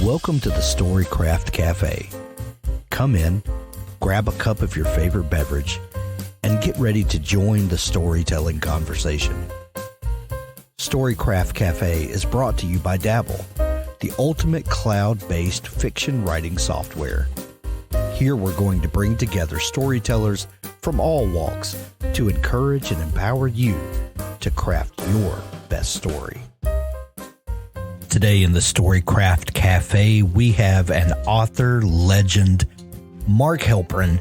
Welcome to the Storycraft Cafe. Come in, grab a cup of your favorite beverage, and get ready to join the storytelling conversation. Storycraft Cafe is brought to you by Dabble, the ultimate cloud-based fiction writing software. Here we're going to bring together storytellers from all walks to encourage and empower you to craft your best story. Today in the Storycraft Cafe, we have an author legend, Mark Helprin,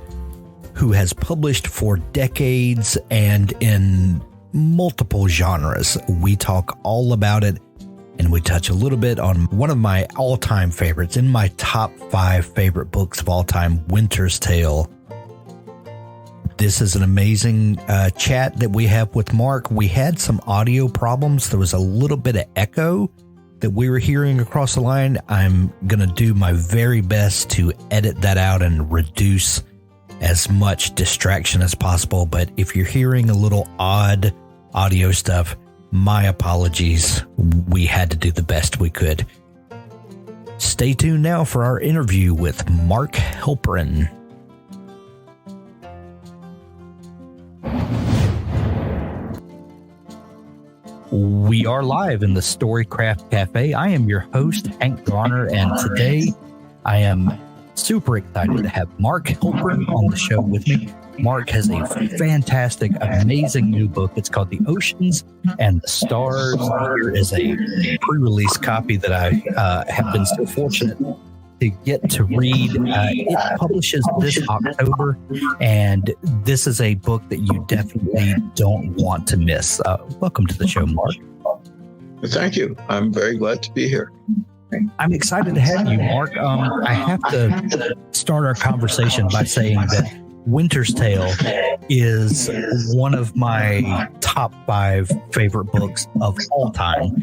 who has published for decades and in multiple genres. We talk all about it, and we touch a little bit on one of my all-time favorites, in my top 5 favorite books of all time, Winter's Tale. This is an amazing chat that we have with Mark. We had some audio problems. There was a little bit of echo that we were hearing across the line. I'm going to do my very best to edit that out and reduce as much distraction as possible. But if you're hearing a little odd audio stuff, my apologies. We had to do the best we could. Stay tuned now for our interview with Mark Helprin. We are live in the Storycraft Cafe. I am your host, Hank Garner, and today I am super excited to have Mark Helprin on the show with me. Mark has a fantastic, amazing new book. It's called The Oceans and the Stars. Here is a pre-release copy that I have been so fortunate to get to read. It publishes this October, and this is a book that you definitely don't want to miss. Welcome to the show, Mark. Thank you. I'm very glad to be here. I'm excited to have you, Mark. I have to start our conversation by saying that Winter's Tale is one of my top 5 favorite books of all time.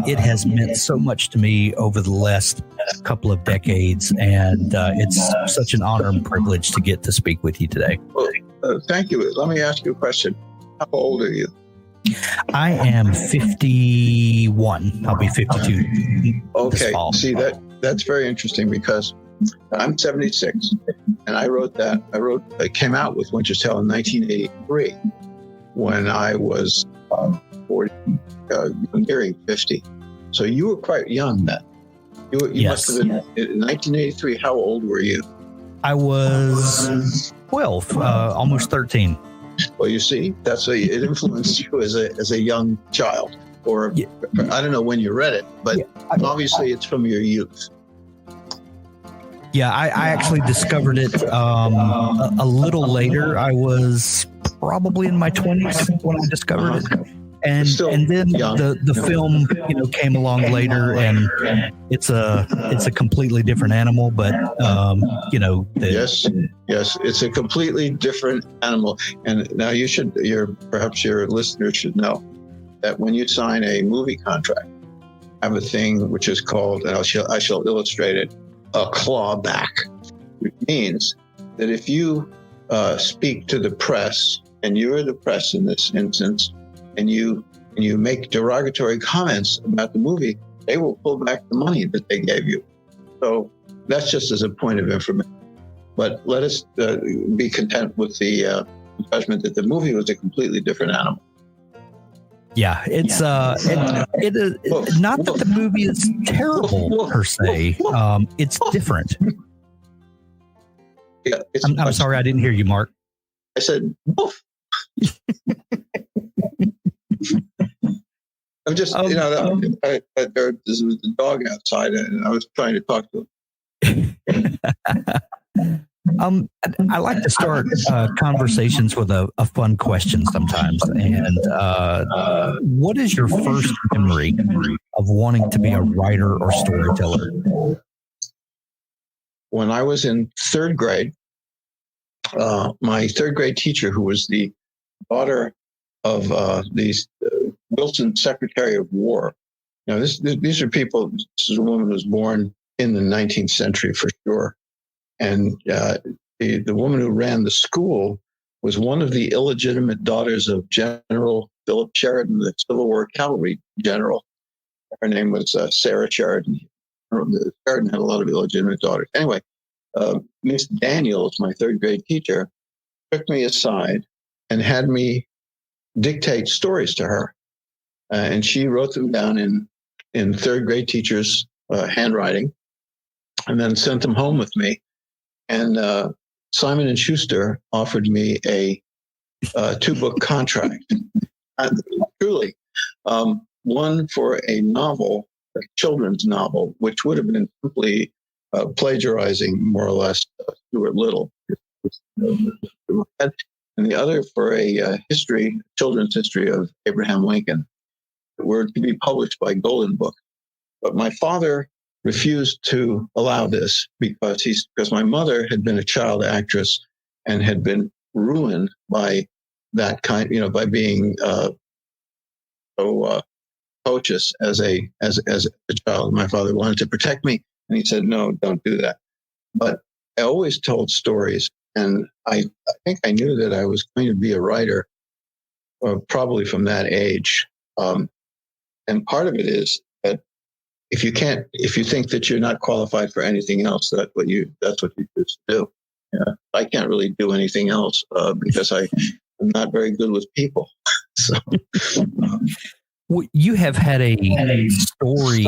It has meant so much to me over the last couple of decades, and it's such an honor and privilege to get to speak with you today. Well, thank you. Let me ask you a question. How old are you? I am 51. I'll be 52 this Okay. fall. See, that's very interesting because I'm 76, and I came out with Winter's Tale in 1983 when I was 40, nearing 50. So you were quite young then. You Yes. must have been in 1983. How old were you? I was 12, almost 13. Well, you see, it influenced you as a young child, or Yeah. I don't know when you read it, but obviously it's from your youth. Yeah, I actually discovered it a little later. I was probably in my 20s when I discovered it. And then the film, came along later, and it's a completely different animal. But Yes, it's a completely different animal. And now perhaps your listeners should know that when you sign a movie contract, have a thing which is called, and I shall illustrate it, a clawback, which means that if you speak to the press, and you're the press in this instance, and you make derogatory comments about the movie, they will pull back the money that they gave you. So that's just as a point of information. But let us be content with the judgment that the movie was a completely different animal. Yeah, it's it is not that the movie is terrible per se. It's different. Yeah, I'm sorry, I didn't hear you, Mark. I said, woof. I'm just, there's a dog outside, and I was trying to talk to him. I like to start conversations with a fun question sometimes. And what is your first memory of wanting to be a writer or storyteller? When I was in 3rd grade, my 3rd grade teacher, who was the daughter of the Wilson Secretary of War. These are people. This is a woman who was born in the 19th century for sure. And the woman who ran the school was one of the illegitimate daughters of General Philip Sheridan, the Civil War cavalry general. Her name was Sarah Sheridan. Sheridan had a lot of illegitimate daughters. Anyway, Miss Daniels, my third grade teacher, took me aside and had me dictate stories to her. And she wrote them down in third grade teacher's handwriting and then sent them home with me. And Simon & Schuster offered me a 2-book contract. Truly. One for a novel, a children's novel, which would have been simply plagiarizing, more or less, Stuart Little. And the other for a children's history of Abraham Lincoln. Were to be published by Golden Book. But my father refused to allow this because my mother had been a child actress and had been ruined by that kind, by being so precocious as a child. My father wanted to protect me, and he said, "No, don't do that." But I always told stories, and I think I knew that I was going to be a writer, probably from that age. And part of it is that if you think that you're not qualified for anything else, that's what you choose to do. Yeah. I can't really do anything else because I'm not very good with people. So, well, you have had a storied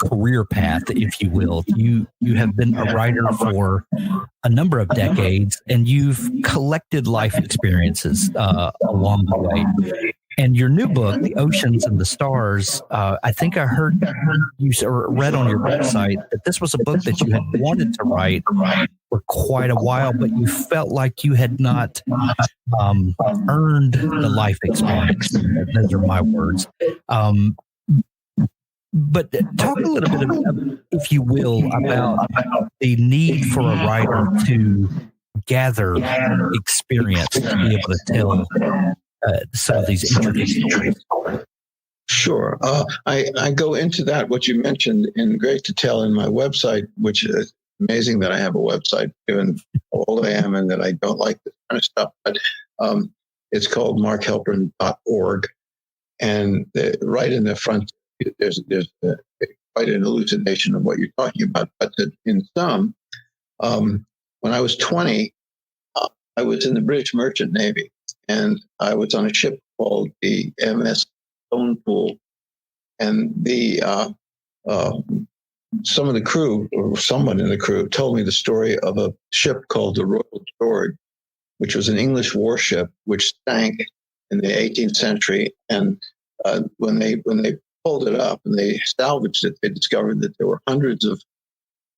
career path, if you will. You have been a writer for a number of decades, and you've collected life experiences along the way. And your new book, The Oceans and the Stars, I think I heard you or read on your website that this was a book that you had wanted to write for quite a while, but you felt like you had not earned the life experience. Those are my words. But talk a little bit, if you will, about the need for a writer to gather experience to be able to tell some of these intricate stories. Sure. I go into that, what you mentioned, in great detail in my website, which is amazing that I have a website, given how old I am and that I don't like this kind of stuff. But it's called markhelprin.org. And right in the front, there's quite an elucidation of what you're talking about. But in some, when I was 20, I was in the British Merchant Navy. And I was on a ship called the MS Stonepool, and some of the crew, or someone in the crew, told me the story of a ship called the Royal George, which was an English warship which sank in the 18th century. And when they pulled it up and they salvaged it, they discovered that there were hundreds of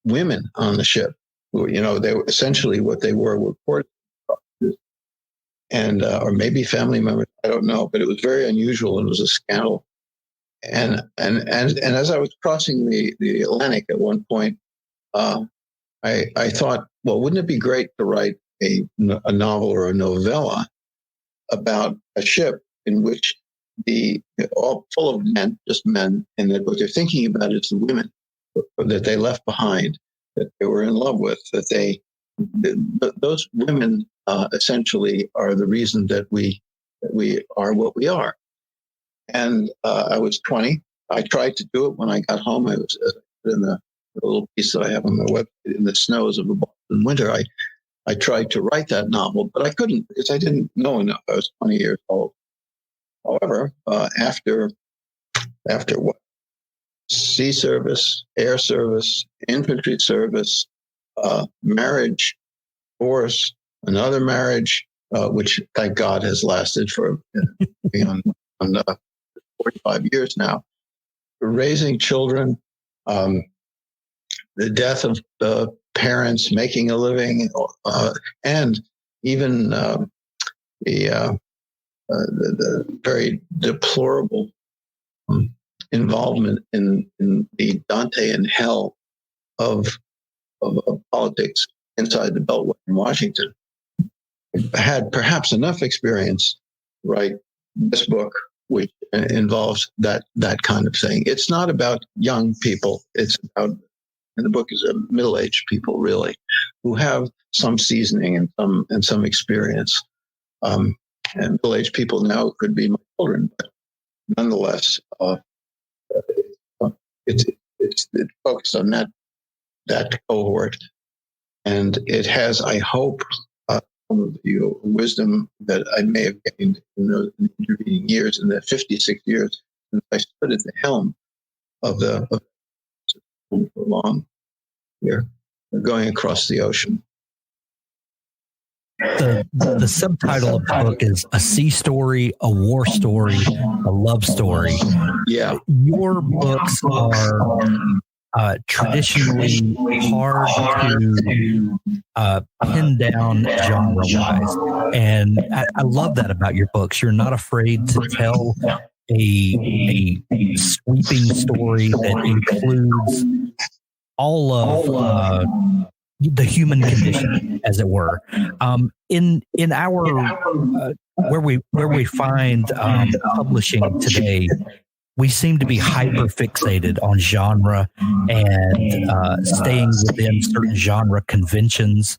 women on the ship. They were essentially what they were court. And or maybe family members, I don't know, but it was very unusual and it was a scandal. And as I was crossing the Atlantic at one point, I thought, well, wouldn't it be great to write a novel or a novella about a ship in which all full of men, just men, and that what they're thinking about is the women that they left behind, that they were in love with, those women essentially are the reason that we are what we are. And I was 20. I tried to do it when I got home. I was in the little piece that I have on my website, in the snows of a Boston winter. I tried to write that novel, but I couldn't because I didn't know enough. I was 20 years old. However, after what? Sea service, air service, infantry service, marriage, divorce, another marriage, which thank God has lasted for beyond 45 years now. Raising children, the death of parents, making a living, and even the very deplorable involvement in the Dantean hell of politics inside the Beltway in Washington. I had perhaps enough experience to write this book, which involves that kind of thing. It's not about young people. It's about, and the book is middle-aged people, really, who have some seasoning and some experience. And middle-aged people now could be my children, but nonetheless, it's focused on that cohort, and it has, I hope, some of the wisdom that I may have gained in the intervening years, in the 56 years since I stood at the helm of long here, going across the ocean. The subtitle of the book is A Sea Story, a War Story, a Love Story. Yeah. Your books are traditionally hard to pin down genre-wise. And I love that about your books. You're not afraid to tell a sweeping story that includes all of the human condition, as it were. In our where we find publishing today, we seem to be hyper fixated on genre and staying within certain genre conventions.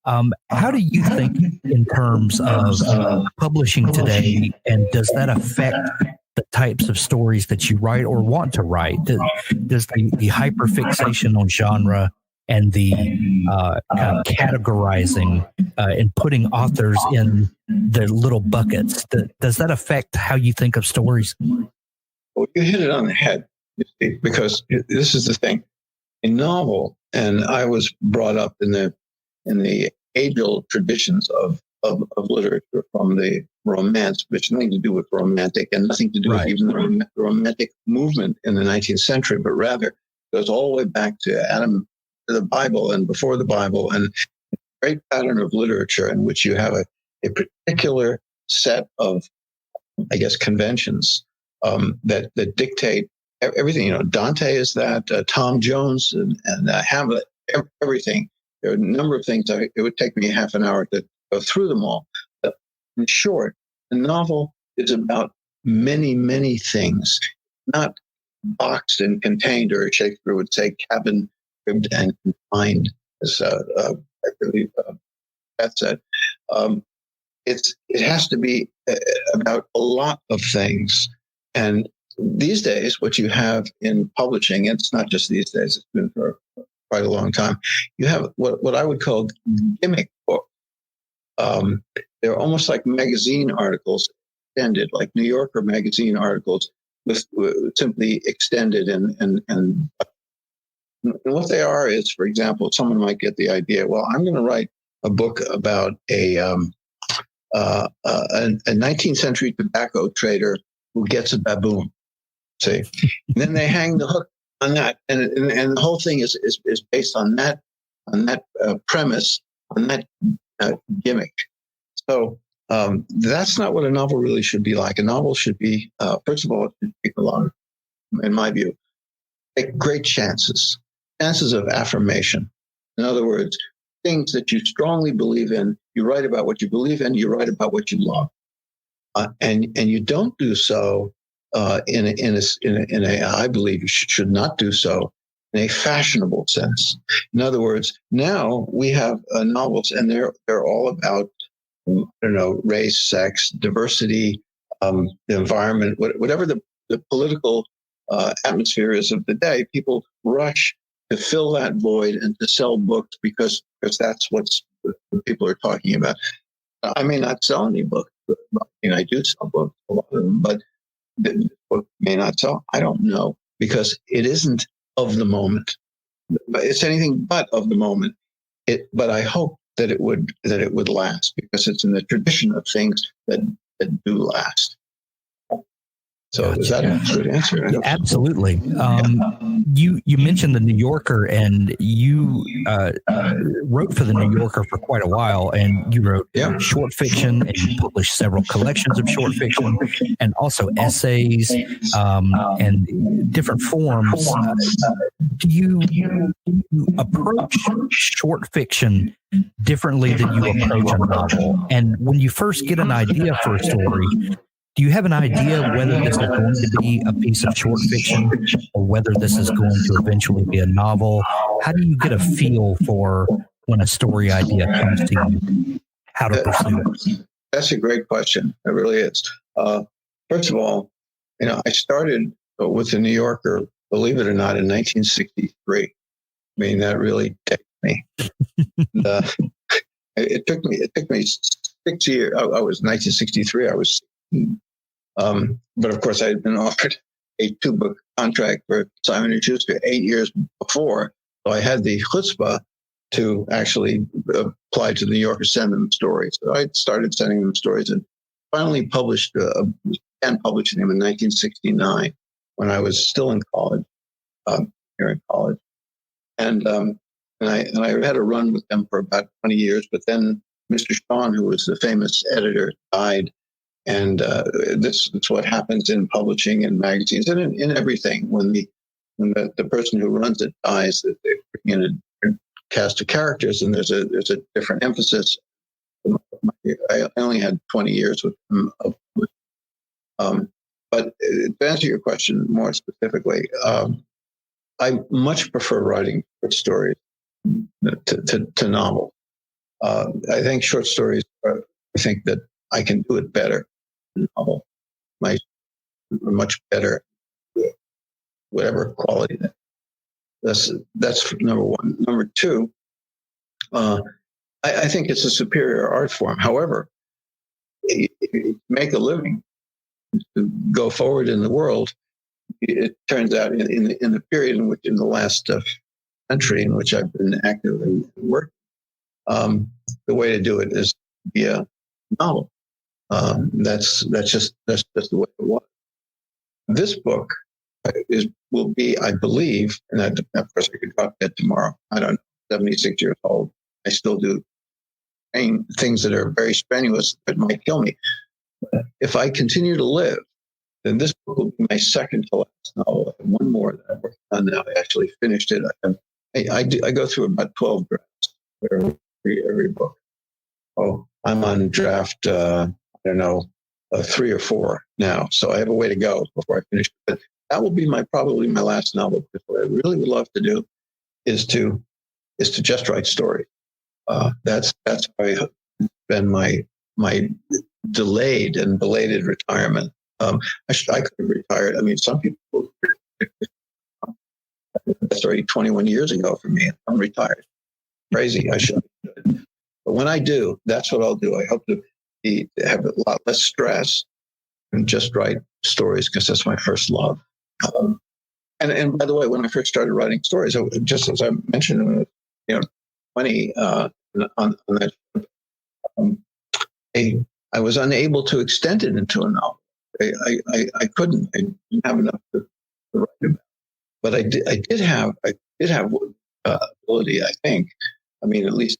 How do you think in terms of publishing today, and does that affect the types of stories that you write or want to write? Does the hyper fixation on genre and the kind of categorizing and putting authors in their little buckets, does that affect how you think of stories? Well, you hit it on the head, you see, because this is the thing. A novel, and I was brought up in the age-old traditions of literature, from the Romance, which has nothing to do with romantic and nothing to do with even the romantic movement in the 19th century, but rather goes all the way back to Adam, to the Bible and before the Bible, and a great pattern of literature in which you have a particular set of, I guess, conventions that dictate everything. You know, Dante is that, Tom Jones and Hamlet, everything. There are a number of things. It would take me half an hour to go through them all. But in short, the novel is about many, many things, not boxed and contained, or Shakespeare would say, cabin, cribbed, and confined, as I believe that said. It has to be about a lot of things. And these days, what you have in publishing, and it's not just these days, it's been for quite a long time, you have what I would call gimmick books. They're almost like magazine articles extended, like New Yorker magazine articles, with simply extended. And what they are is, for example, someone might get the idea, well, I'm going to write a book about a 19th century tobacco trader who gets a baboon. See, and then they hang the hook on that, and the whole thing is based on that premise, on that gimmick. So that's not what a novel really should be like. A novel should be, first of all, it should take a lot, in my view, take great chances of affirmation. In other words, things that you strongly believe in. You write about what you believe in. You write about what you love, and you don't do so in a I believe you should not do so in a fashionable sense. In other words, now we have novels, and they're all about, I don't know, race, sex, diversity, the environment, whatever the political atmosphere is of the day. People rush to fill that void and to sell books because that's what people are talking about. I may not sell any books, but I do sell books, a lot of them, but the book may not sell. I don't know, because it isn't of the moment. It's anything but of the moment. But I hope that it would last, because it's in the tradition of things that do last. So is that a good answer? Yeah, absolutely. You mentioned the New Yorker, and you wrote for the New Yorker for quite a while, and you wrote short fiction, and you published several collections of short fiction, and also essays and different forms. Do you approach short fiction differently than you approach a novel? And when you first get an idea for a story, do you have an idea whether this is going to be a piece of short fiction or whether this is going to eventually be a novel? How do you get a feel for when a story idea comes to you, how to pursue it? That's a great question. It really is. First of all, I started with the New Yorker believe it or not, in 1963. I mean, that really takes me. It took me 6 years. I was 1963. I was 16. But of course, I had been offered a 2-book contract for Simon & Schuster 8 years before. So I had the chutzpah to actually apply to the New Yorker, send them stories. So I started sending them stories and finally began publishing them in 1969 when I was still in college, here in college. And I had a run with them for about 20 years, but then Mr. Shawn, who was the famous editor, died. And this is what happens in publishing and magazines and in everything. When the person who runs it dies, they bring in a different cast of characters, and there's a different emphasis. I only had 20 years with them. But to answer your question more specifically, I much prefer writing short stories to novels. I think short stories I think that I can do it better than novel. Much better, whatever quality. That's number one. Number two, I think it's a superior art form. However, to make a living, to go forward in the world, it turns out in the period in the last century in which I've been active and working, the way to do it is via novel. That's just the way it was. This book will be, I believe, and of course I could drop that tomorrow. I don't know, 76 years old. I still do things that are very strenuous that might kill me. But if I continue to live, then this book will be my second to last novel. I have one more that I'm working on now. I actually finished it. I go through about 12 drafts for every book. Oh, I'm on draft, 3 or 4 now. So I have a way to go before I finish. But that will be probably my last novel. Because what I really would love to do is to just write stories. That's why it's been my delayed and belated retirement. I could have retired. I mean, some people, that's already 21 years ago for me. I'm retired. Crazy. I should. But when I do, that's what I'll do. I hope to have a lot less stress and just write stories because that's my first love. And by the way, when I first started writing stories, just as I mentioned, 20 on that, I was unable to extend it into a novel. I couldn't. I didn't have enough to write about. But I did have ability. I think. I mean, at least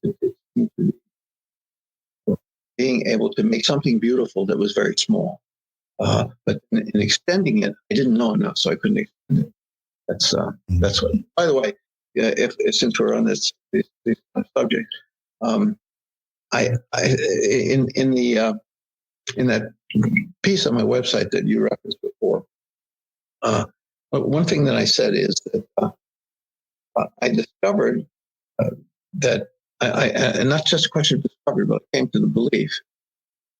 being able to make something beautiful that was very small. But in extending it, I didn't know enough, so I couldn't extend it. That's what. By the way, if since we're on this subject, in that piece on my website that you referenced before, one thing that I said is that I discovered that and not just a question of discovery, but I came to the belief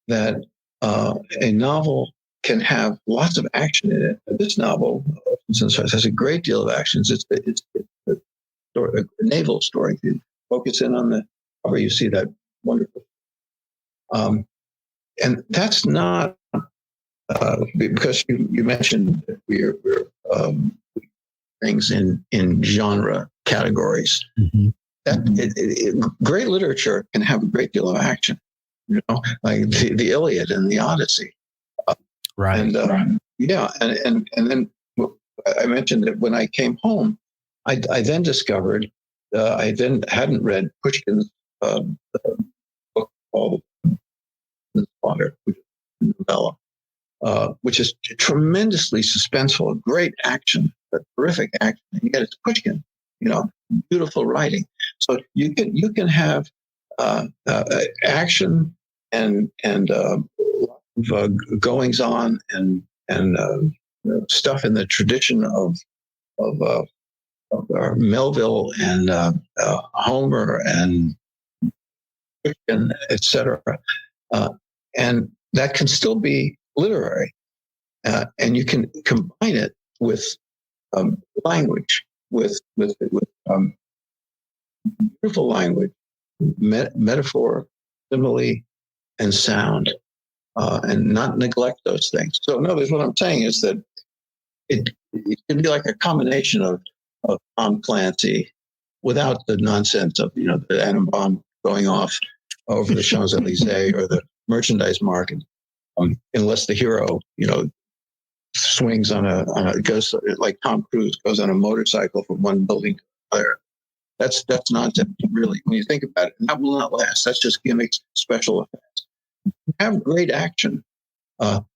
that a novel can have lots of action in it. This novel, has a great deal of actions. It's a naval story. If you focus in on the cover, you see that wonderful. And that's not because you mentioned that we're things in genre categories. Mm-hmm. That great literature can have a great deal of action. Like the Iliad and the Odyssey. Right. And and then I mentioned that when I came home, I then discovered I then hadn't read Pushkin's book called Slaughter, which is a novella, which is tremendously suspenseful, great action, terrific action, and yet it's Pushkin. Beautiful writing. So you can have action and goings on and stuff in the tradition of Melville and Homer and Pushkin, etc. And that can still be literary, and you can combine it with language with beautiful language, metaphor, simile, and sound, and not neglect those things. So, in other words, what I'm saying is that it can be like a combination of Tom Clancy without the nonsense of, the atom bomb going off over the Champs-Elysees or the merchandise market, unless the hero, swings goes like Tom Cruise goes on a motorcycle from one building to another. That's nonsense, really, when you think about it. And that will not last. That's just gimmicks, special effects. Have great action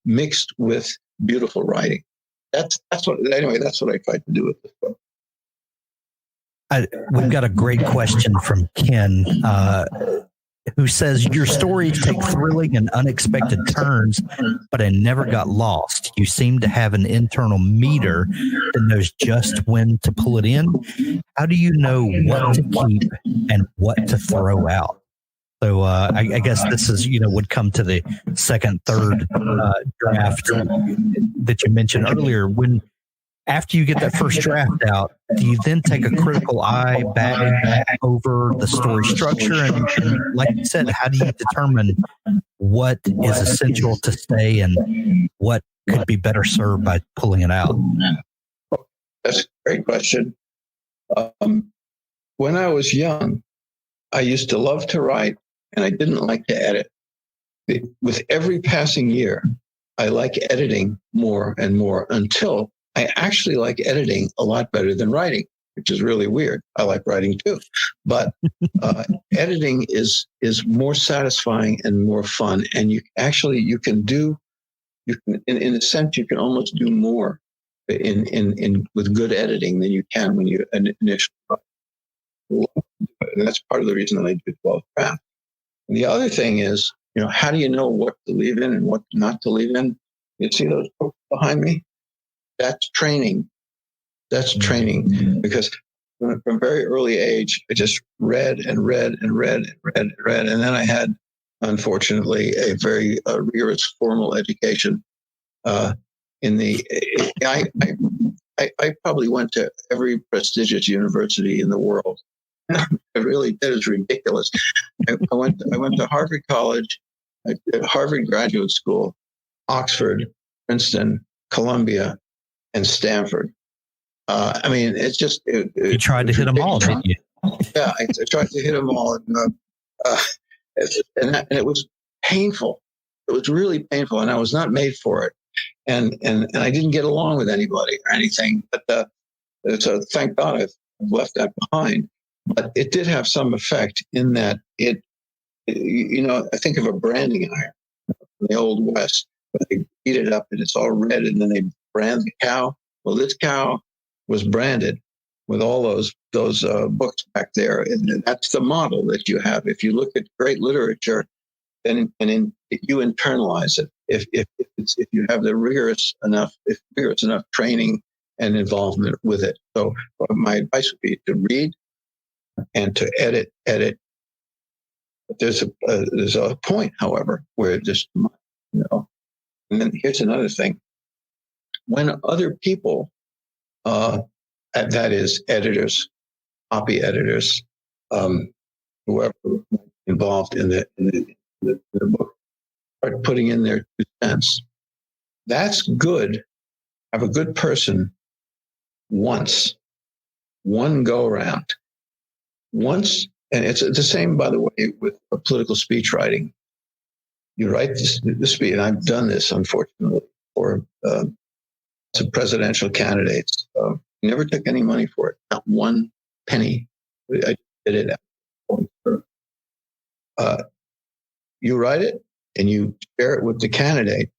mixed with beautiful writing. That's what I tried to do with this book. We've got a great question from Ken, who says, your stories take thrilling and unexpected turns, but I never got lost. You seem to have an internal meter that knows just when to pull it in. How do you know what to keep and what to throw out? So I guess this is, would come to the second, third draft that you mentioned earlier. After you get that first draft out, do you then take a critical eye back over the story structure? And like you said, how do you determine what is essential to stay and what could be better served by pulling it out? That's a great question. When I was young, I used to love to write, and I didn't like to edit. With every passing year, I like editing more and more until I actually like editing a lot better than writing, which is really weird. I like writing too, but editing is more satisfying and more fun. And in a sense, you can almost do more with good editing than you can when you initially write. And that's part of the reason that I do 12 drafts. And the other thing is, how do you know what to leave in and what not to leave in? You see those books behind me? That's training. That's training, because from a very early age, I just read and read and read and read and read. And then I had, unfortunately, a very rigorous formal education. I probably went to every prestigious university in the world. I really did. It's ridiculous. I went to Harvard College, Harvard Graduate School, Oxford, Princeton, Columbia, and Stanford. It's just... You tried to hit them all, didn't you? Yeah, I tried to hit them all. And it was painful. It was really painful, and I was not made for it. And I didn't get along with anybody or anything. But so thank God I've left that behind. But it did have some effect in that I think of a branding iron from the Old West. They beat it up and it's all red, and then they brand the cow. Well, this cow was branded with all those books back there, and that's the model that you have. If you look at great literature, then you internalize it. If you have the rigorous enough training and involvement with it. So my advice would be to read and to edit. But there's a point, however, where just and then here's another thing. When other people, that is editors, copy editors, whoever involved in the book, start putting in their 2 cents, that's good. Have a good person once, one go around. Once, and it's the same, by the way, with political speech writing. You write the speech, and I've done this, unfortunately, for some presidential candidates. Never took any money for it, not one penny. I did it. You write it, and you share it with the candidate.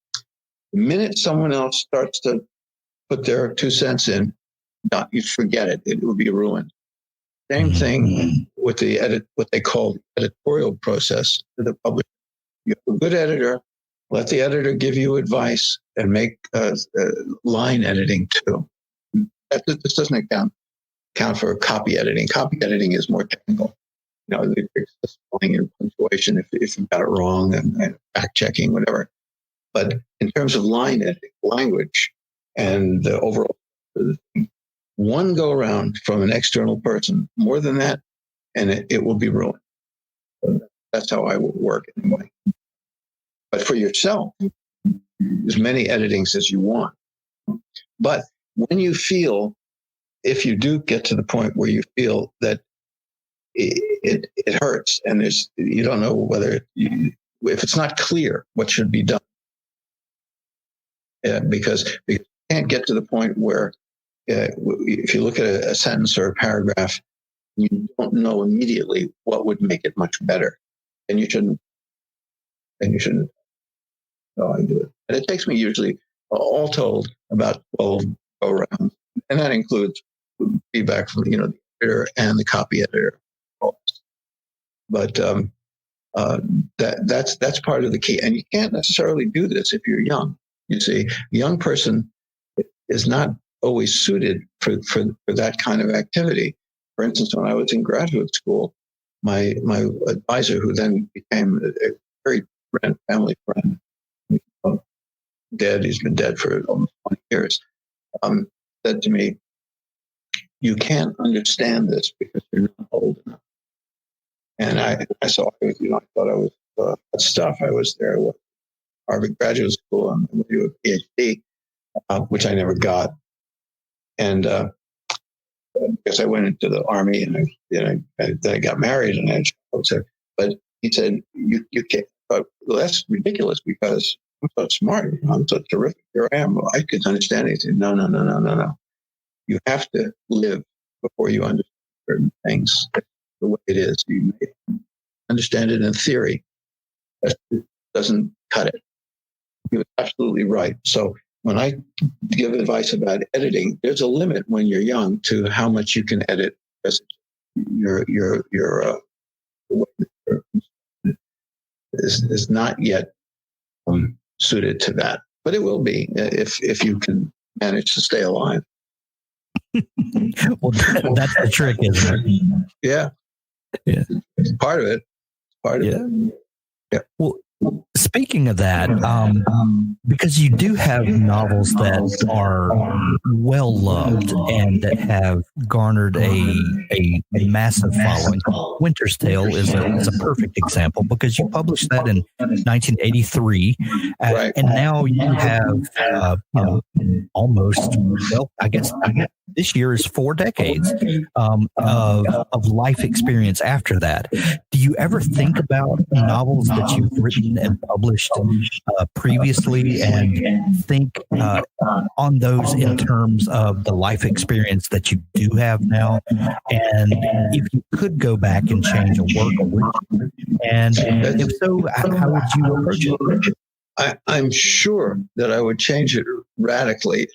The minute someone else starts to put their 2 cents in, you forget it. It will be ruined. Same thing with what they call the editorial process to the publisher. You have a good editor, let the editor give you advice and make line editing too. This doesn't account for copy editing. Copy editing is more technical. They fix the spelling and punctuation if you got it wrong, and fact checking, whatever. But in terms of line editing, language, and the overall, one go around from an external person, more than that, and it will be ruined. So that's how I will work anyway. But for yourself, as many editings as you want. But when you feel, if you do get to the point where you feel that it hurts and you don't know whether if it's not clear what should be done, because you can't get to the point where if you look at a sentence or a paragraph, you don't know immediately what would make it much better, and you shouldn't. So I do it, and it takes me usually, all told, about 12 go rounds, and that includes feedback from the editor and the copy editor. But that's part of the key, and you can't necessarily do this if you're young. You see, a young person is not always suited for that kind of activity. For instance, when I was in graduate school, my advisor, who then became a very family friend, dead, he's been dead for almost 20 years, said to me, "You can't understand this because you're not old enough." And I thought I was stuff. I was there with Harvard Graduate School and I do a PhD, which I never got. And because I went into the Army and then I got married and I had children. But he said, you can't. But that's ridiculous because I'm so smart. I'm so terrific. Here I am. I could understand anything. No. You have to live before you understand certain things. That's the way it is. You may understand it in theory. That doesn't cut it. You're absolutely right. So when I give advice about editing, there's a limit when you're young to how much you can edit. Because your is not yet suited to that, but it will be if you can manage to stay alive. Well, that's the trick, isn't it? Yeah. It's part of it. Yeah. Well, speaking of that, because you do have novels that are well loved and that have garnered a massive following. Winter's Tale is a perfect example because you published that in 1983, right. And now you have almost, well, I guess this year is 4 decades of life experience after that. Do you ever think about novels that you've written and published previously and think on those in terms of the life experience that you do have now? And if you could go back and change a work, and if so, how would you approach it? I'm sure that I would change it radically.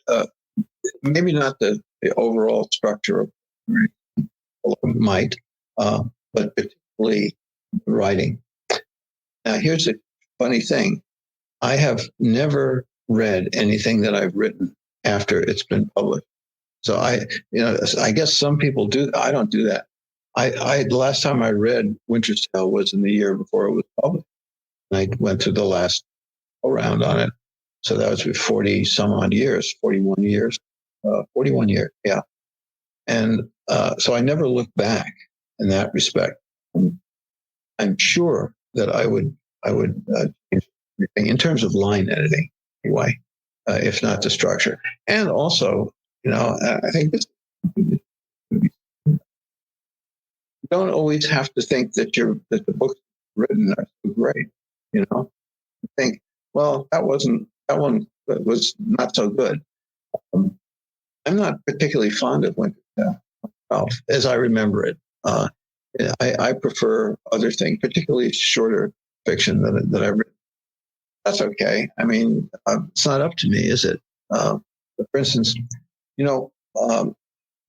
Maybe not the overall structure of might, but particularly writing. Now, here's a funny thing. I have never read anything that I've written after it's been published. So I guess some people do. I don't do that. The last time I read Winter's Tale was in the year before it was published. And I went through the last round on it. So that was with 41 years. 41 years, yeah. And so I never looked back in that respect. I'm sure that I would in terms of line editing anyway, if not the structure. And also, I think this, you don't always have to think that the books written are so great. Think, well, that one was not so good. I'm not particularly fond of Winter's Tale as I remember it. I prefer other things, particularly shorter fiction that I've written. That's okay. I mean, it's not up to me, is it? But for instance,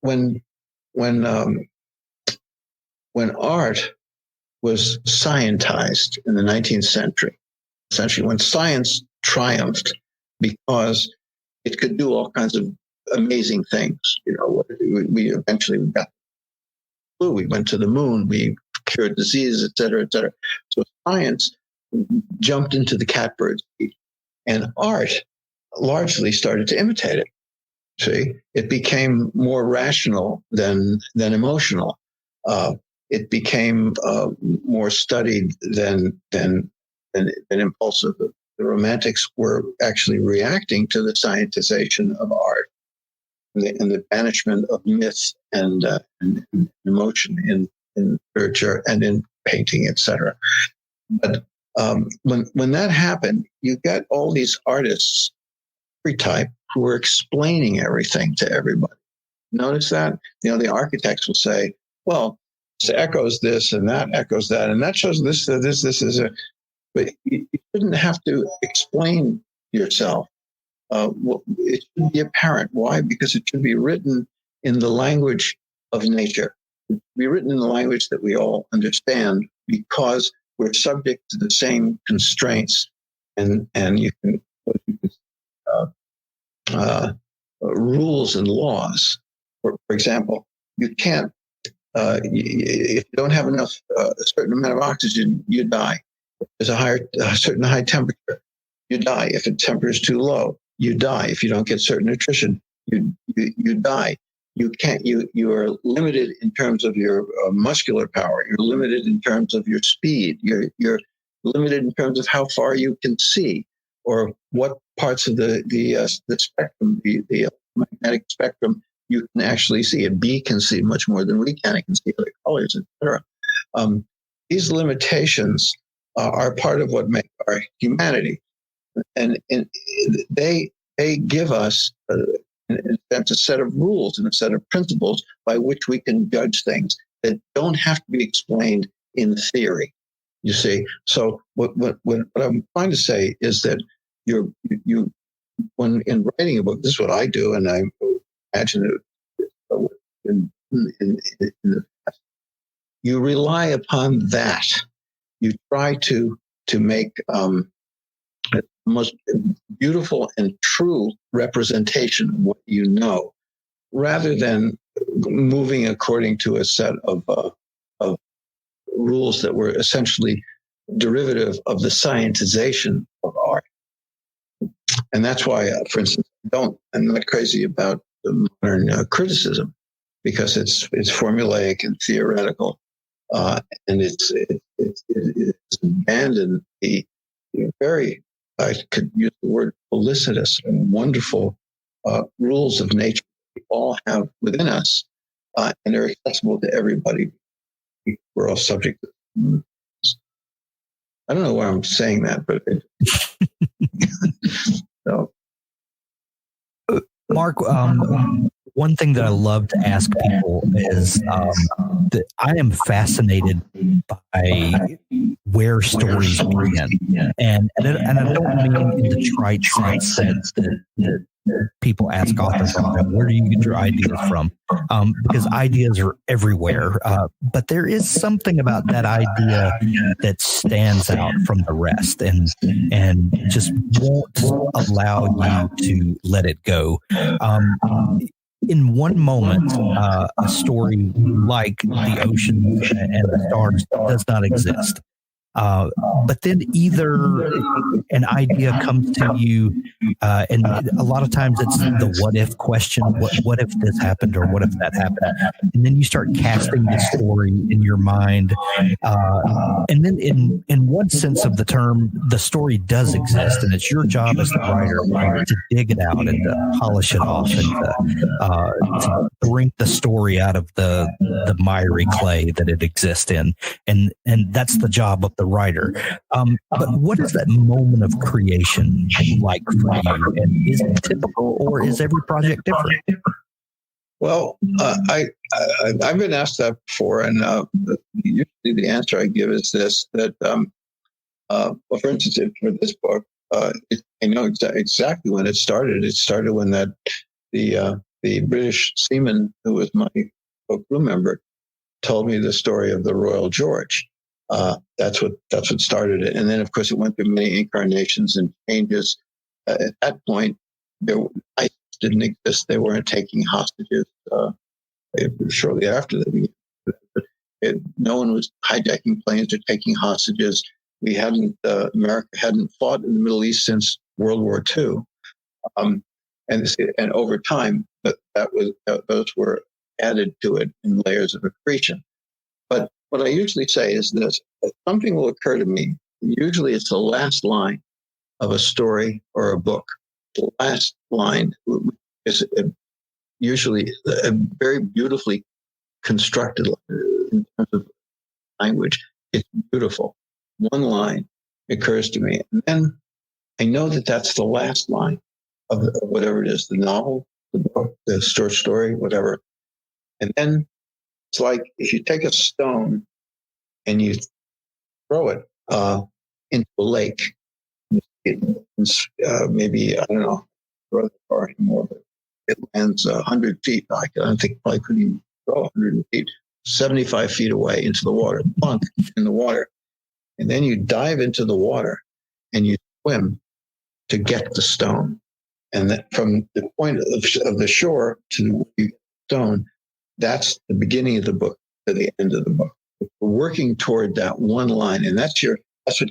when art was scientized in the 19th century, essentially when science triumphed because it could do all kinds of amazing things. We eventually got flu, we went to the moon, we cured diseases, et cetera, et cetera. So science jumped into the catbird seat, and art largely started to imitate it. See, it became more rational than emotional. It became more studied than impulsive. The Romantics were actually reacting to the scientization of art and the banishment of myth and emotion in literature and in painting, etc. But when that happened, you got all these artists, every type, who were explaining everything to everybody. Notice that? The architects will say, well, this echoes this and that echoes that, and that shows this is a... But you shouldn't have to explain yourself. It should be apparent. Why? Because it should be written in the language of nature. It should be written in the language that we all understand, because we're subject to the same constraints, and you can rules and laws. For example, you can't if you don't have enough a certain amount of oxygen, you die. If there's a certain high temperature, you die. If the temperature is too low, you die. If you don't get certain nutrition, you die. You can't. You are limited in terms of your muscular power. You're limited in terms of your speed. You're limited in terms of how far you can see, or what parts of the spectrum, the magnetic spectrum, you can actually see. A bee can see much more than we can. It can see other colors, etc. These limitations are part of what make our humanity, and they give us in a sense a set of rules and a set of principles by which we can judge things that don't have to be explained in theory. You see, so what I'm trying to say is that you when in writing a book, this is what I do, and I imagine it in the past. You rely upon that. You try to make the most beautiful and true representation of what you know, rather than moving according to a set of rules that were essentially derivative of the scientization of art. And that's why, for instance, I'm not crazy about the modern criticism, because it's formulaic and theoretical, and it's abandoned the very, I could use the word felicitous and wonderful rules of nature we all have within us, and they're accessible to everybody. We're all subject to. I don't know why I'm saying that, but so. Mark, one thing that I love to ask people is that I am fascinated by where stories begin, and I don't mean in the trite sense that people ask authors, where do you get your ideas from? Because ideas are everywhere, but there is something about that idea that stands out from the rest, and just won't allow you to let it go. In one moment, a story like the ocean and the stars does not exist. But then either an idea comes to you, and a lot of times it's the what if question, what if this happened or what if that happened? And then you start casting the story in your mind. And then in one sense of the term, the story does exist, and it's your job as the writer to dig it out and to polish it off and to bring the story out of the miry clay that it exists in. And that's the job of the writer. But what is that moment of creation like for you? And is it typical, or is every project different? Well, I've been asked that before, and usually the answer I give is this: that well, for instance, for this book, I know exactly when it started. It started when the British seaman who was my crew member told me the story of the Royal George. That's what started it, and then of course it went through many incarnations and changes. At that point, ISIS didn't exist; they weren't taking hostages. Shortly after that, no one was hijacking planes or taking hostages. America hadn't fought in the Middle East since World War II, and over time, those were added to it in layers of accretion. But what I usually say is this: something will occur to me. Usually, it's the last line of a story or a book. The last line is usually a very beautifully constructed in terms of language. It's beautiful. One line occurs to me, and then I know that that's the last line of whatever it is, the novel, the book, the short story, whatever. And then it's like if you take a stone and you throw it into a lake, maybe, I don't know, throw it far anymore, but it lands 100 feet. I don't think I could even throw 100 feet, 75 feet away into the water, plunk in the water. And then you dive into the water and you swim to get the stone. And that from the point of the shore to the stone, that's the beginning of the book to the end of the book. We're working toward that one line, and that's what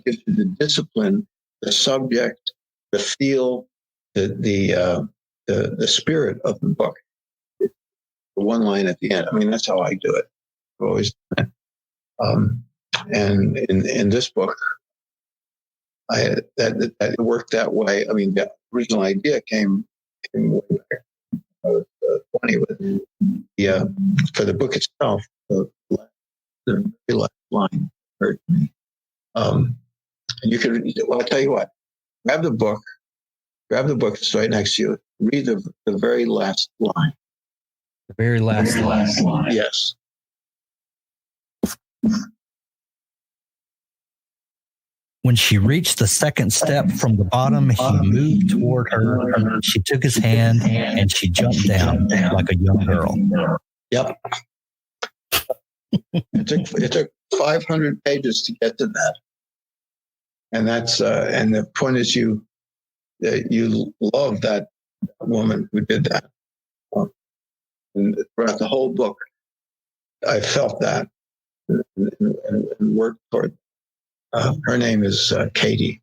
gives you the discipline, the subject, the feel, the spirit of the book. The one line at the end. I mean, that's how I do it. I've always done it. And in this book, that worked that way. I mean, the original idea came way back. I was 20 with for the book itself. The very last line hurt me. And you could, well, I'll tell you what. Grab the book. It's right next to you. Read the very last line. The very last line. Yes. When she reached the second step from the bottom, he moved toward her. She took his hand and she jumped down like a young girl. Yep. It took 500 pages to get to that. And that's and the point is you love that woman who did that. And throughout the whole book, I felt that and worked toward. Her name is Katie.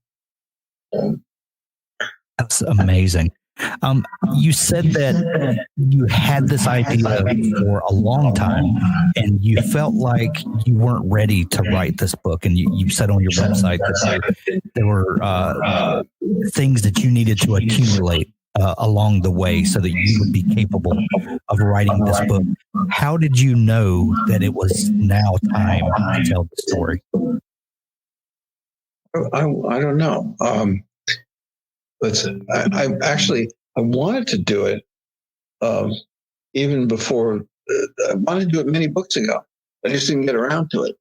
That's amazing. You said that you had this idea for a long time, and you felt like you weren't ready to write this book. And you said on your website that there were things that you needed to accumulate along the way so that you would be capable of writing this book. How did you know that it was now time to tell the story? I don't know. Listen, I wanted to do it even before. I wanted to do it many books ago. I just didn't get around to it.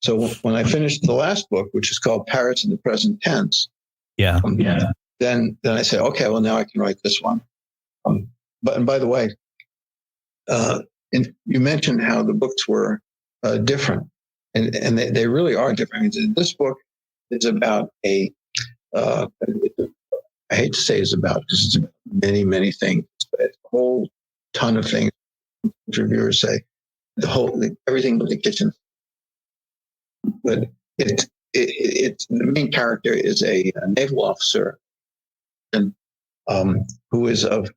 So when I finished the last book, which is called Paris in the Present Tense, then I said, okay, well, now I can write this one. And by the way, you mentioned how the books were different, and they really are different. I mean, this book is about I hate to say it's about, because it's about many, many things, but it's a whole ton of things. Reviewers say everything but the kitchen. But it's the main character is a naval officer, and who is of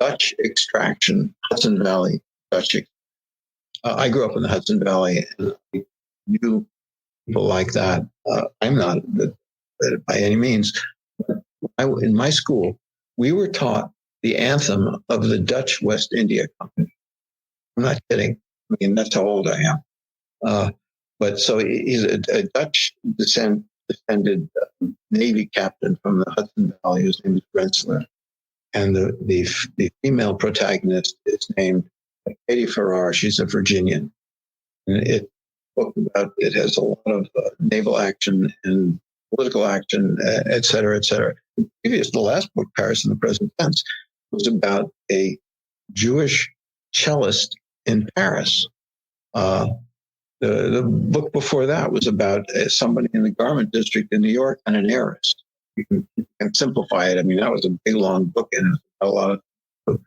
Dutch extraction, Hudson Valley Dutch. I grew up in the Hudson Valley, and I knew people like that. I'm not by any means. In my school, we were taught the anthem of the Dutch West India Company. I'm not kidding. I mean, that's how old I am. But so he's a Dutch descended Navy captain from the Hudson Valley. His name is Rensler. And the female protagonist is named Katie Farrar. She's a Virginian. And it has a lot of naval action and political action, et cetera, et cetera. The last book, Paris in the Present Tense, was about a Jewish cellist in Paris. The book before that was about somebody in the garment district in New York and an heiress. You can simplify it. I mean, that was a big, long book, and a lot of.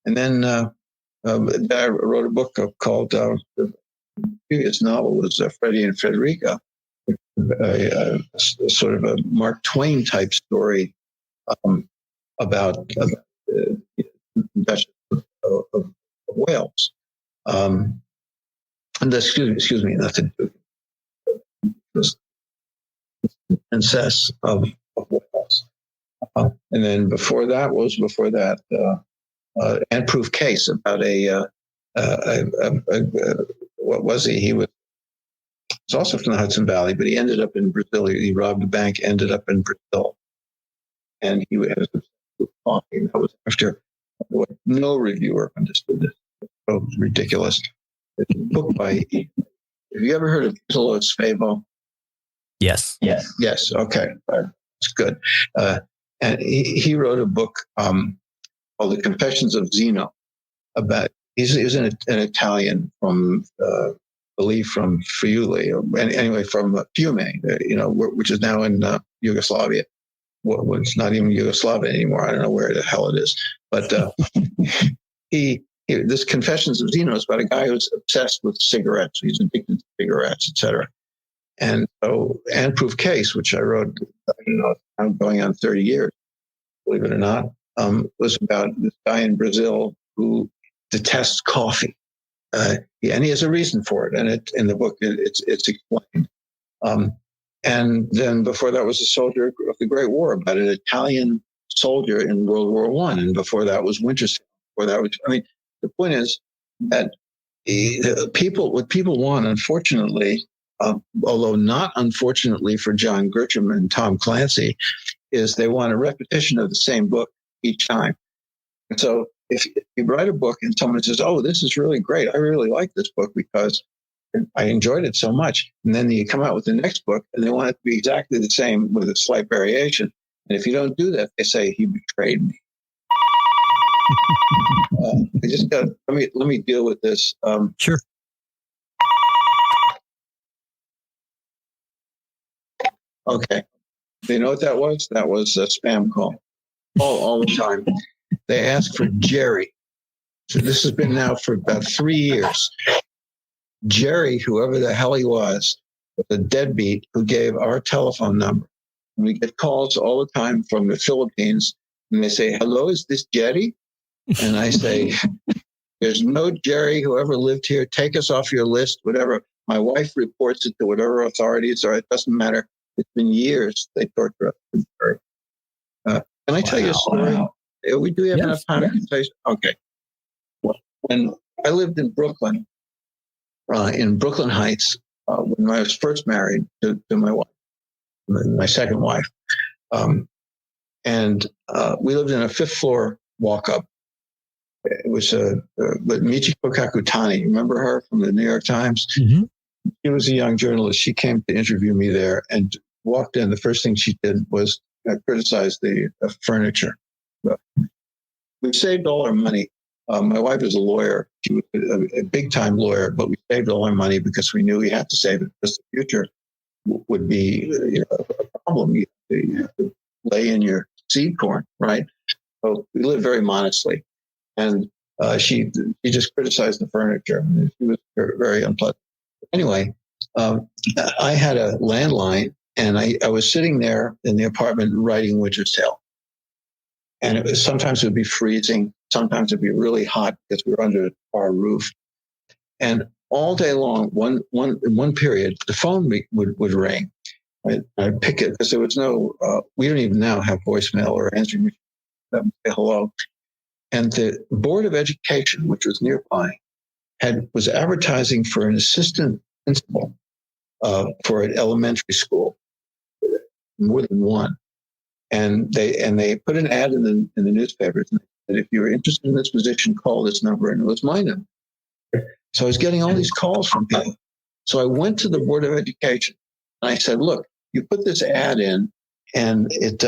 And then I wrote a book called. The previous novel was Freddy and Fredericka, sort of a Mark Twain type story about Confessions of Whales. Excuse me, nothing. Princess of Wales. And then before that, Antproof Case about what was he? He was also from the Hudson Valley, but he ended up in Brazil. He robbed a bank, ended up in Brazil. And he had a talking. That was after what no reviewer understood this. So ridiculous. It's a book by, have you ever heard of Italo Svevo? Yes. Okay. That's good. And he wrote a book called The Confessions of Zeno. About he's an Italian from I believe from Friuli, anyway from Fiume, which is now in Yugoslavia. Well, it's not even Yugoslavia anymore. I don't know where the hell it is. But this Confessions of Zeno is about a guy who's obsessed with cigarettes. He's addicted to cigarettes, etc. And so, Antproof Case, which I wrote, I'm going on 30 years, believe it or not, was about this guy in Brazil who detests coffee, and he has a reason for it. And in the book, it's explained. And then before that was a soldier of the Great War, about an Italian soldier in World War I. And before that was Winter's Tale. The point is that what people want, unfortunately, although not unfortunately for John Grisham and Tom Clancy, is they want a repetition of the same book each time. And so if you write a book and someone says, oh, this is really great, I really like this book because I enjoyed it so much. And then you come out with the next book and they want it to be exactly the same with a slight variation. And if you don't do that, they say he betrayed me. I just got let me deal with this. Sure. Okay. Do you know what that was? That was a spam call. All the time. They ask for Jerry. So this has been now for about 3 years. Jerry, whoever the hell he was a deadbeat who gave our telephone number. And we get calls all the time from the Philippines, and they say, hello, is this Jerry? And I say, there's no Jerry who ever lived here. Take us off your list, whatever. My wife reports it to whatever authorities are. It doesn't matter. It's been years they torture us with Jerry. Can I tell you a story? Wow. Do we have enough time to say? Okay. When I lived in Brooklyn Heights, when I was first married to my wife, my second wife, and we lived in a 5th floor walk-up. It was Michiko Kakutani. Remember her from the New York Times? Mm-hmm. She was a young journalist. She came to interview me there and walked in. The first thing she did was criticize the furniture. We saved all our money. My wife is a lawyer. She was a big-time lawyer, but we saved all our money because we knew we had to save it because the future would be a problem. You have to lay in your seed corn, right? So we lived very modestly. And she just criticized the furniture. She was very unpleasant. Anyway, I had a landline, and I was sitting there in the apartment writing Winter's Tale. And sometimes it would be freezing. Sometimes it'd be really hot because we were under our roof. And all day long, in one period, the phone would ring. I'd pick it because there was no, we don't even now have voicemail or answering machine. Say hello. And the Board of Education, which was nearby, was advertising for an assistant principal for an elementary school, more than one. And they put an ad in the newspapers and said, if you're interested in this position, call this number. And it was my number. So I was getting all these calls from people. So I went to the Board of Education and I said, look, you put this ad in and it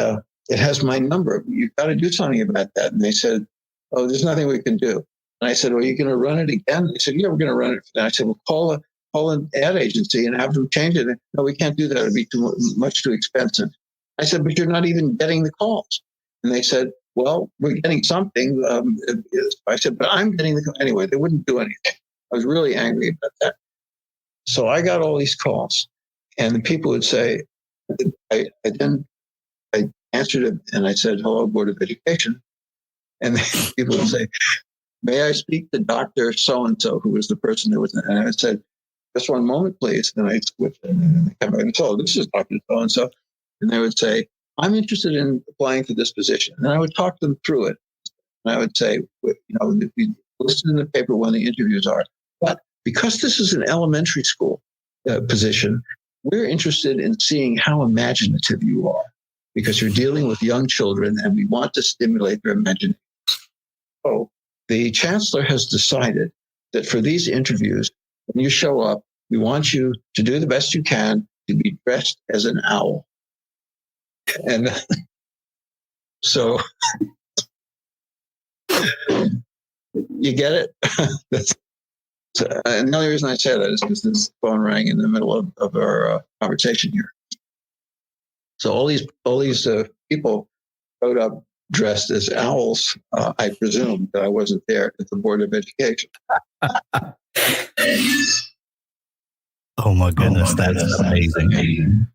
has my number. You've got to do something about that. And they said, oh, there's nothing we can do. And I said, well, are you going to run it again? They said, yeah, we're going to run it. And I said, well, call an ad agency and have them change it. No, we can't do that. It'd be much too expensive. I said, but you're not even getting the calls. And they said, well, we're getting something. I said, but I'm getting the call. Anyway, they wouldn't do anything. I was really angry about that. So I got all these calls. And the people would say, I answered it and I said, hello, Board of Education. And then people would say, may I speak to Dr. So-and-so, who was the person who was, and I said, just one moment, please. And I switch and they come back and so this is Dr. So-and-so. And they would say, I'm interested in applying for this position. And I would talk them through it. And I would say, we listed in the paper when the interviews are. But because this is an elementary school position, we're interested in seeing how imaginative you are, because you're dealing with young children and we want to stimulate their imagination. So the chancellor has decided that for these interviews, when you show up, we want you to do the best you can to be dressed as an owl. And so you get it? And the only reason I say that is because this phone rang in the middle of our conversation here. So all these people showed up dressed as owls. I presume that I wasn't there at the Board of Education. Oh my goodness, that's amazing.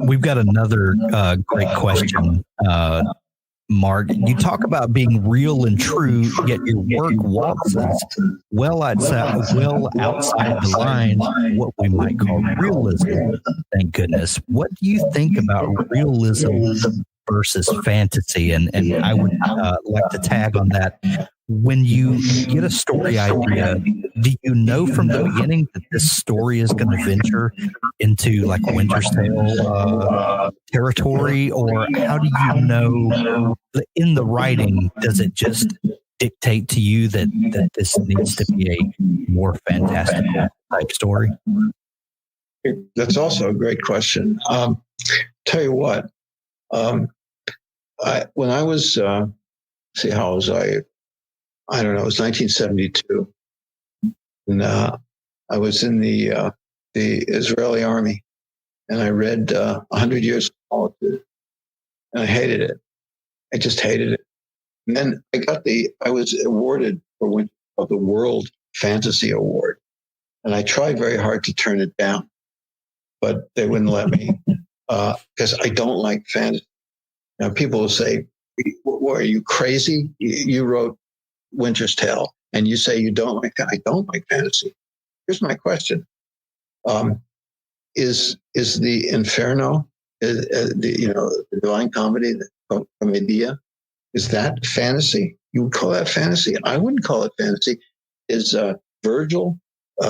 We've got another great question. Mark, you talk about being real and true, yet your work walks us well outside the line, what we might call realism. Thank goodness. What do you think about realism versus fantasy? And I would like to tag on that. When you get a story idea, do you know from the beginning that this story is going to venture into like Winter's Tale territory, or how do you know in the writing, does it just dictate to you that this needs to be a more fantastical type story? That's also a great question. Tell you what, when I was, how old was I? I don't know, it was 1972. And I was in the Israeli army, and I read 100 Years of Solitude, and I hated it. I just hated it. And then I was awarded for the World Fantasy Award, and I tried very hard to turn it down, but they wouldn't let me because I don't like fantasy. Now people will say, "What, are you crazy? You wrote Winter's Tale, and you say you don't like that." I don't like fantasy. Here's my question: Is the Inferno, the Divine Comedy, the Commedia, is that fantasy? You would call that fantasy? I wouldn't call it fantasy. Is Virgil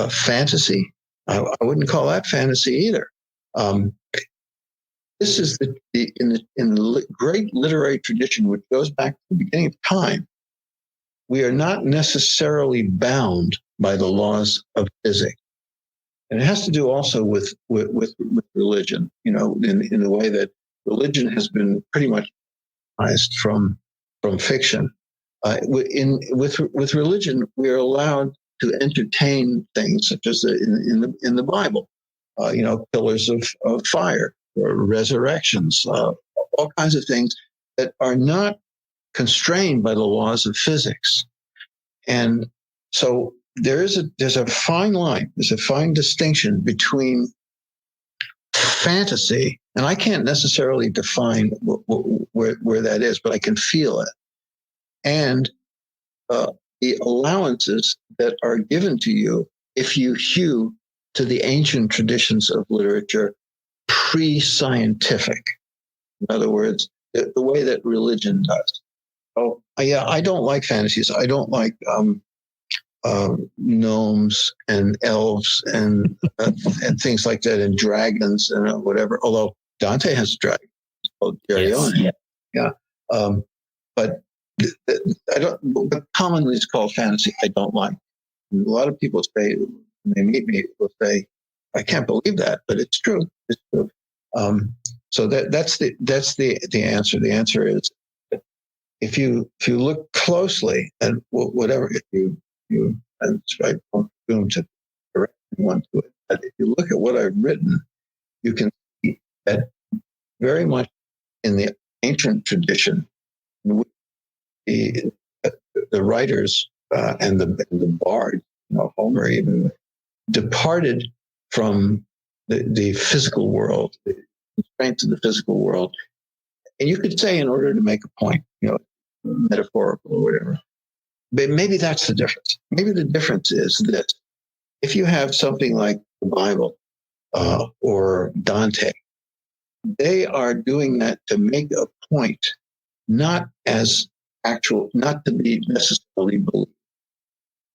fantasy? I wouldn't call that fantasy either. This is in the great literary tradition, which goes back to the beginning of time. We are not necessarily bound by the laws of physics. And it has to do also with religion, in the way that religion has been pretty much from fiction. With religion, we are allowed to entertain things such as in the Bible, pillars of fire, or resurrections, all kinds of things that are not constrained by the laws of physics. And so there's a fine line, there's a fine distinction between fantasy, and I can't necessarily define where that is, but I can feel it, and the allowances that are given to you if you hew to the ancient traditions of literature pre-scientific. In other words, the way that religion does. Oh, yeah, I don't like fantasies. I don't like gnomes and elves and things like that, and dragons and whatever. Although Dante has a dragon, it's called Gerione. Yes. Yeah. But I don't. But commonly it's called fantasy. I don't like. And a lot of people say, when they meet me, will say, "I can't believe that," but it's true. It's true. So that's the answer. The answer is, if you look closely at whatever, if you and I don't presume to direct anyone to it, but if you look at what I've written, you can see that very much in the ancient tradition, the writers and the bards, Homer even, departed from the physical world, the constraints of the physical world. And you could say, in order to make a point, metaphorical or whatever. But maybe that's the difference. Maybe the difference is that if you have something like the Bible or Dante, they are doing that to make a point, not as actual, not to be necessarily believed.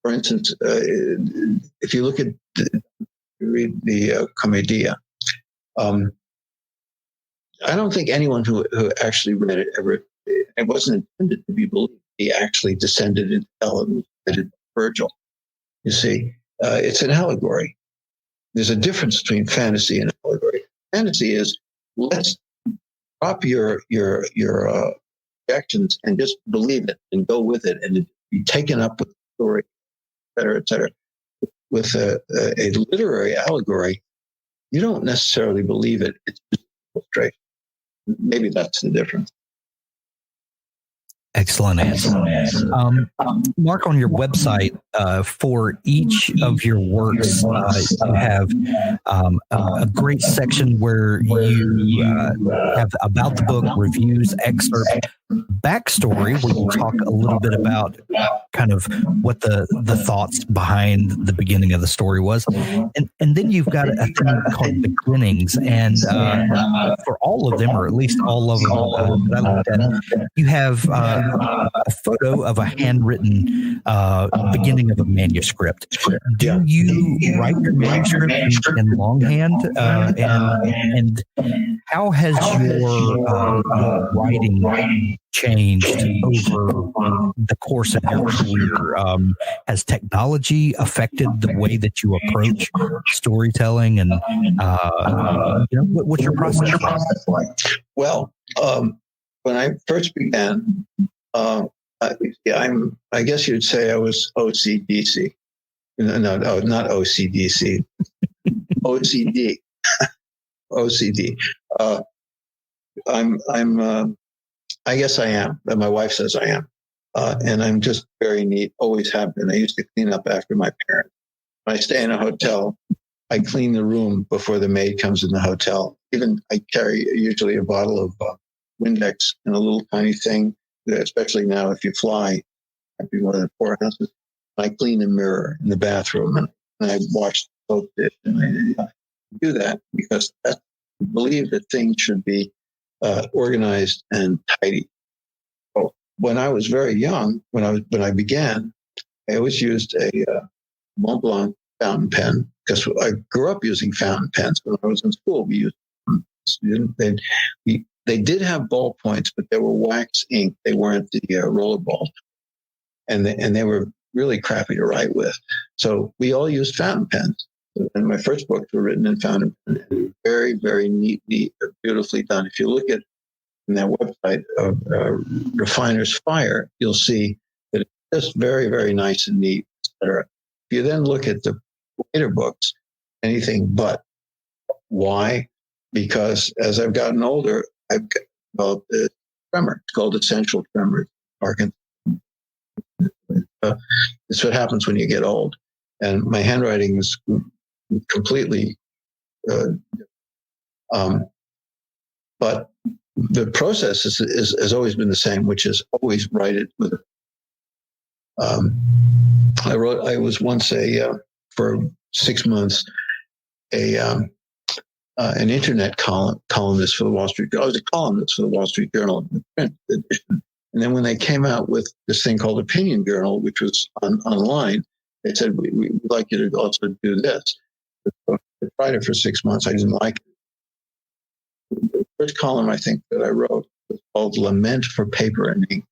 For instance, if you look at read the Commedia, I don't think anyone who actually read it ever, it wasn't intended to be believed. He actually descended into hell and visited Virgil. You see, it's an allegory. There's a difference between fantasy and allegory. Fantasy is, let's drop your objections and just believe it and go with it and be taken up with the story, et cetera, et cetera. With a literary allegory, you don't necessarily believe it. It's just illustration. Maybe that's the difference. Excellent answer. Mark, on your website, for each of your works, you have a great section where you have about the book, reviews, excerpt, backstory, where you talk a little bit about kind of what the thoughts behind the beginning of the story was. And then you've got a thing called beginnings. And for all of them, or at least all of them that I looked at, you have a photo of a handwritten beginning of a manuscript. Do you write your manuscript in longhand? And how has your writing changed over the course of your career? Has technology affected the way that you approach storytelling? And what's your process like? Well, when I first began, I guess you'd say I was OCDC. No, not OCDC. OCD. OCD. I guess I am. My wife says I am. And I'm just very neat, always have been. I used to clean up after my parents. When I stay in a hotel, I clean the room before the maid comes in the hotel. Even I carry usually a bottle of Windex and a little tiny thing, especially now if you fly, I'd be more than 4 ounces. I clean the mirror in the bathroom and I wash the soap dish. And I do that because I believe that things should be organized and tidy. So when I was very young, when I began, I always used a Mont Blanc fountain pen because I grew up using fountain pens. When I was in school, we used them. They did have ballpoints, but they were wax ink. They weren't the rollerball, and they were really crappy to write with. So we all used fountain pens. And my first books were written in fountain pen. Very, very neatly, beautifully done. If you look at that website of Refiner's Fire, you'll see that it's just very, very nice and neat, etc. If you then look at the later books, anything but. Why? Because as I've gotten older, I've developed a tremor. It's called essential tremor. It's what happens when you get old. And my handwriting is completely, but the process has always been the same, which is always write it with. I was once for 6 months, an internet columnist for the Wall Street Journal. I was a columnist for the Wall Street Journal in the print edition. And then when they came out with this thing called Opinion Journal, which was online, they said, we'd like you to also do this. So I tried it for 6 months. I didn't like it. The first column I think that I wrote was called Lament for Paper and Ink.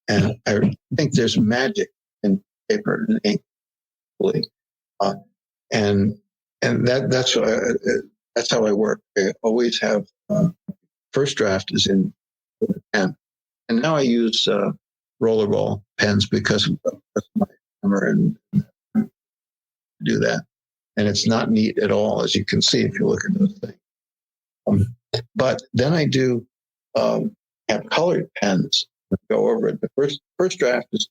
And I think there's magic in paper and ink. And that's how I work. I always have first draft is in pen. And now I use rollerball pens because that's my hammer and do that. And it's not neat at all, as you can see if you look at those things. But then I do have colored pens that go over it. The first draft is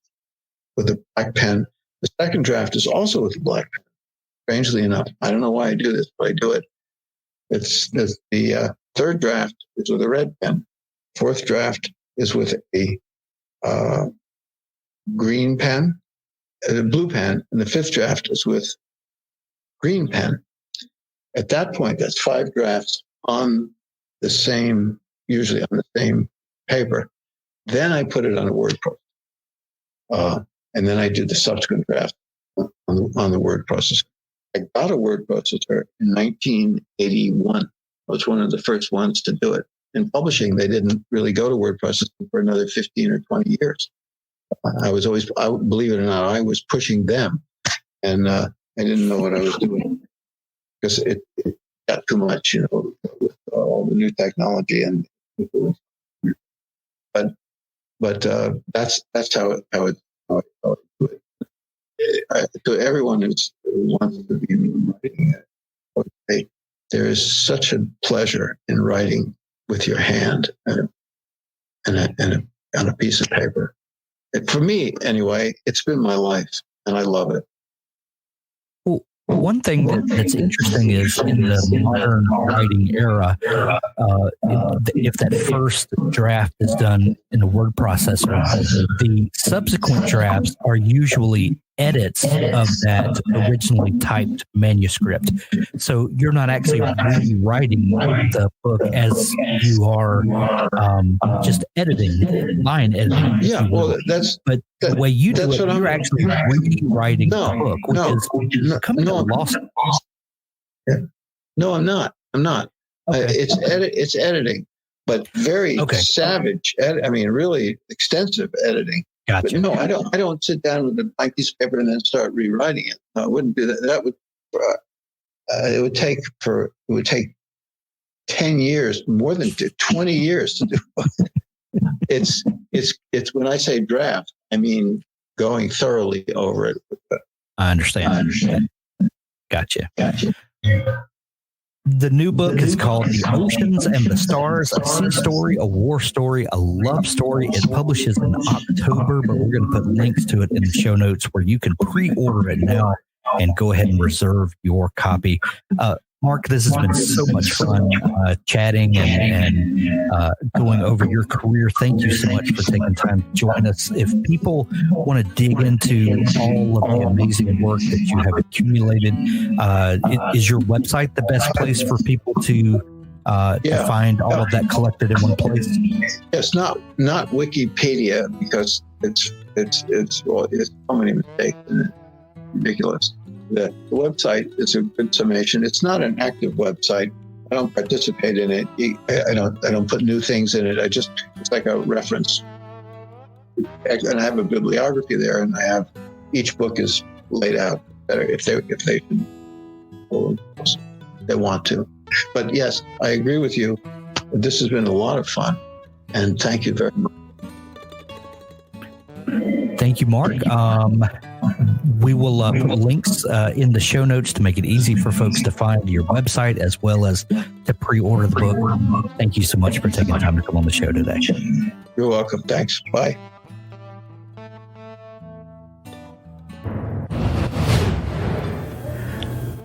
with a black pen. The second draft is also with a black pen. Strangely enough, I don't know why I do this, but I do it. It's the third draft is with a red pen. Fourth draft is with a green pen, blue pen, and the fifth draft is with green pen. At that point, that's 5 drafts on the same, usually on the same paper. Then I put it on a word processor. And then I did the subsequent draft on the word processor. I got a word processor in 1981. I was one of the first ones to do it. In publishing, they didn't really go to word processing for another 15 or 20 years. Believe it or not, I was pushing them, and I didn't know what I was doing because it got too much, with all the new technology. But that's how it do it. To everyone who wants to be writing, there is such a pleasure in writing with your hand and on a piece of paper. And for me, anyway, it's been my life, and I love it. Well, one thing that's interesting is in the modern writing era, if that first draft is done in a word processor, the subsequent drafts are usually edits of that originally typed manuscript. So you're not actually rewriting the book as you are just editing, line editing. Yeah, well, the way you do it, you're actually rewriting the book, which is becoming a lost. Yeah. No, I'm not. Okay. It's editing, but very savage. Really extensive editing. Gotcha. But no, I don't sit down with a blank piece of paper and then start rewriting it. No, I wouldn't do that. That would it would take 10 years, more than 20 years to do. It's when I say draft, I mean going thoroughly over it. I understand. Gotcha. The new book is called The Oceans and the Stars, a sea story, a war story, a love story. It publishes in October, but we're going to put links to it in the show notes where you can pre-order it now and go ahead and reserve your copy. Mark, this has been so much fun chatting and going over your career. Thank you so much for taking time to join us. If people want to dig into all of the amazing work that you have accumulated, is your website the best place for people to find all of that collected in one place? It's not Wikipedia because it's so many mistakes in it. Ridiculous. The website is a good summation. It's not an active website. I don't participate in it. I don't put new things in it. It's like a reference. And I have a bibliography there, and I have each book is laid out better if they want to. But yes, I agree with you. This has been a lot of fun, and thank you very much. Thank you, Mark. We will put links in the show notes to make it easy for folks to find your website as well as to pre-order the book. Thank you so much for taking time to come on the show today. You're welcome. Thanks. Bye.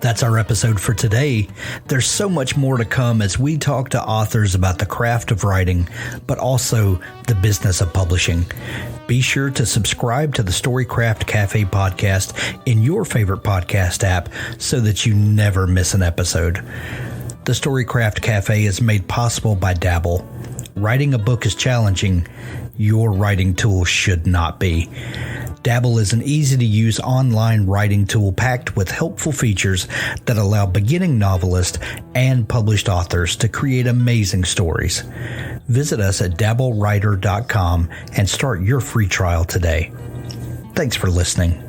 That's our episode for today. There's so much more to come as we talk to authors about the craft of writing, but also the business of publishing. Be sure to subscribe to the Storycraft Cafe podcast in your favorite podcast app so that you never miss an episode. The Storycraft Cafe is made possible by Dabble. Writing a book is challenging. Your writing tool should not be. Dabble is an easy-to-use online writing tool packed with helpful features that allow beginning novelists and published authors to create amazing stories. Visit us at dabblewriter.com and start your free trial today. Thanks for listening.